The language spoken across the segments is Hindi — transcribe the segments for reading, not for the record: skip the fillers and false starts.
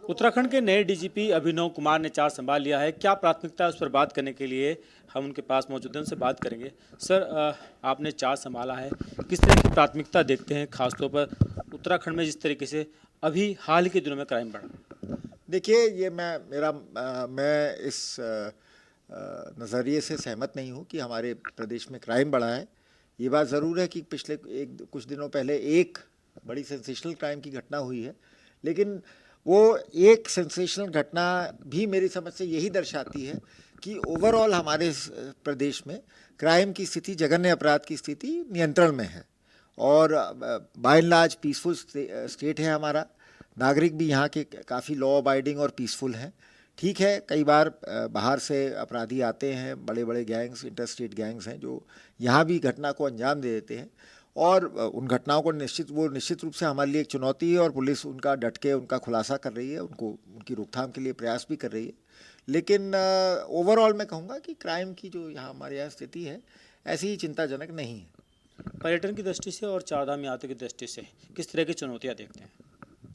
उत्तराखंड के नए डीजीपी अभिनव कुमार ने चार्ज संभाल लिया है। क्या प्राथमिकता है, उस पर बात करने के लिए हम उनके पास मौजूद हैं, उनसे बात करेंगे। सर, आपने चार्ज संभाला है, किस तरह की प्राथमिकता देखते हैं, खासतौर पर उत्तराखंड में जिस तरीके से अभी हाल ही के दिनों में क्राइम बढ़ा? देखिए, ये मैं इस नज़रिए से सहमत नहीं हूँ कि हमारे प्रदेश में क्राइम बढ़ा है। ये बात ज़रूर है कि पिछले कुछ दिनों पहले एक बड़ी सेंसेशनल क्राइम की घटना हुई है, लेकिन वो एक सेंसेशनल घटना भी मेरी समझ से यही दर्शाती है कि ओवरऑल हमारे प्रदेश में क्राइम की स्थिति, जघन्य अपराध की स्थिति नियंत्रण में है और by and large peaceful state है हमारा। नागरिक भी यहाँ के काफ़ी लॉ अबाइडिंग और पीसफुल हैं। ठीक है, कई बार बाहर से अपराधी आते हैं, बड़े बड़े गैंग्स, इंटरस्टेट गैंग्स हैं जो यहाँ भी घटना को अंजाम दे देते हैं और उन घटनाओं को निश्चित रूप से हमारे लिए एक चुनौती है और पुलिस उनका डट के उनका खुलासा कर रही है, उनकी रोकथाम के लिए प्रयास भी कर रही है। लेकिन ओवरऑल मैं कहूँगा कि क्राइम की जो यहाँ हमारे यहाँ स्थिति है ऐसी ही चिंताजनक नहीं है। पर्यटन की दृष्टि से और चारधाम यात्रा की दृष्टि से किस तरह की चुनौतियाँ देखते हैं?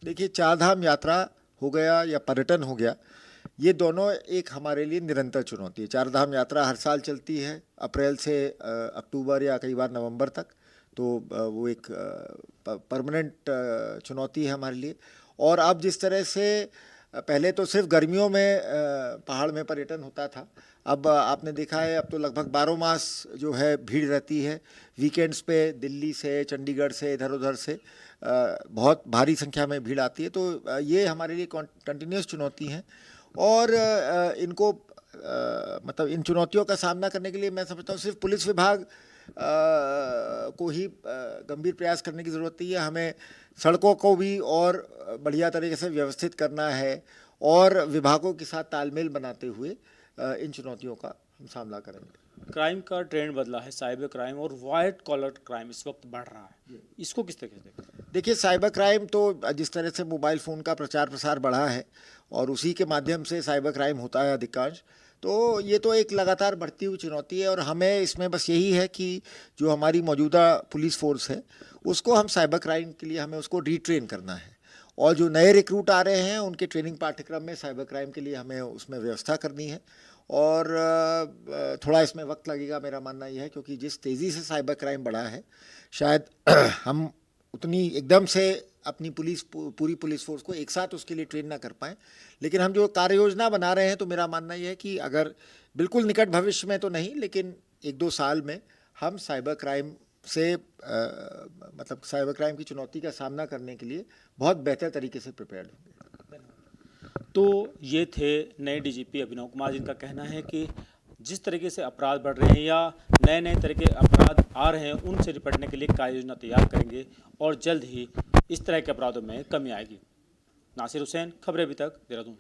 देखिए, चारधाम यात्रा हो गया या पर्यटन हो गया, ये दोनों एक हमारे लिए निरंतर चुनौती है। चारधाम यात्रा हर साल चलती है अप्रैल से अक्टूबर या कई बार नवंबर तक, तो वो एक परमानेंट चुनौती है हमारे लिए। और अब जिस तरह से पहले तो सिर्फ गर्मियों में पहाड़ में पर्यटन होता था, अब आपने देखा है अब तो लगभग 12 मास जो है भीड़ रहती है। वीकेंड्स पे दिल्ली से, चंडीगढ़ से, इधर उधर से बहुत भारी संख्या में भीड़ आती है। तो ये हमारे लिए कंटिन्यूस चुनौती हैं और इनको मतलब इन चुनौतियों का सामना करने के लिए मैं समझता हूँ सिर्फ पुलिस विभाग को ही गंभीर प्रयास करने की ज़रूरत नहीं है। हमें सड़कों को भी और बढ़िया तरीके से व्यवस्थित करना है और विभागों के साथ तालमेल बनाते हुए इन चुनौतियों का हम सामना करेंगे। क्राइम का ट्रेंड बदला है, साइबर क्राइम और वाइट कॉलर क्राइम इस वक्त बढ़ रहा है, इसको किस तरीके से देखते हैं? देखिए, साइबर क्राइम तो जिस तरह से मोबाइल फ़ोन का प्रचार प्रसार बढ़ा है और उसी के माध्यम से साइबर क्राइम होता है अधिकांश, तो ये तो एक लगातार बढ़ती हुई चुनौती है और हमें इसमें बस यही है कि जो हमारी मौजूदा पुलिस फोर्स है उसको हम साइबर क्राइम के लिए हमें उसको रीट्रेन करना है और जो नए रिक्रूट आ रहे हैं उनके ट्रेनिंग पाठ्यक्रम में साइबर क्राइम के लिए हमें उसमें व्यवस्था करनी है और थोड़ा इसमें वक्त लगेगा, मेरा मानना यह है, क्योंकि जिस तेज़ी से साइबर क्राइम बढ़ा है शायद हम उतनी एकदम से अपनी पूरी पुलिस फोर्स को एक साथ उसके लिए ट्रेन ना कर पाएँ। लेकिन हम जो कार्य योजना बना रहे हैं तो मेरा मानना यह है कि अगर बिल्कुल निकट भविष्य में तो नहीं, लेकिन 1-2 साल में हम साइबर क्राइम से मतलब साइबर क्राइम की चुनौती का सामना करने के लिए बहुत बेहतर तरीके से प्रिपेयर्ड होंगे। तो ये थे नए डीजीपी अभिनव कुमार, जिनका कहना है कि जिस तरीके से अपराध बढ़ रहे हैं या नए नए तरह के अपराध आ रहे हैं, उनसे निपटने के लिए कार्य योजना तैयार करेंगे और जल्द ही इस तरह के अपराधों में कमी आएगी। नासिर हुसैन, खबरें अभी तक, देहरादून।